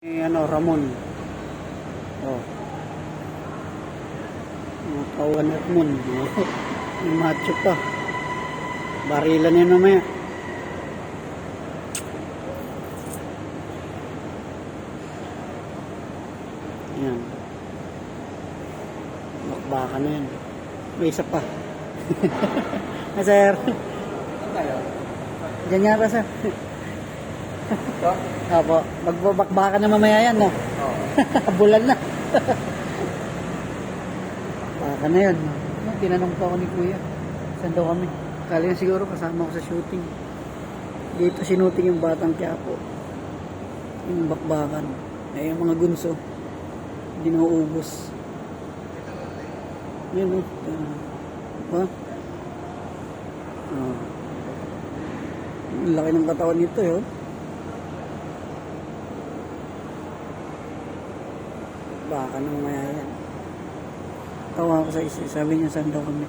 Ramon. Oh. Kawan Ramon. Yung macho pa. Barilan yun mamaya. Yan. Bakbaka na yan. May isa pa. Sir. Diyan yata, sir. Opo, magbabakbaka na mamaya yan, no? Oo. Bulan na. Baka na yan. No? Tinanong pa ako ni Kuya. Saan daw kami? Kala niya siguro kasama ko sa shooting. Dito sinuting yung Batang Quiapo. Yung bakbakan. Eh, yung mga gunso. Hindi na uubos. Yun, no? Diba? Laki ng katawan nito, yun. Baka nang maya yan. Tawa ko sa isa. Sabi niya, saan daw kami?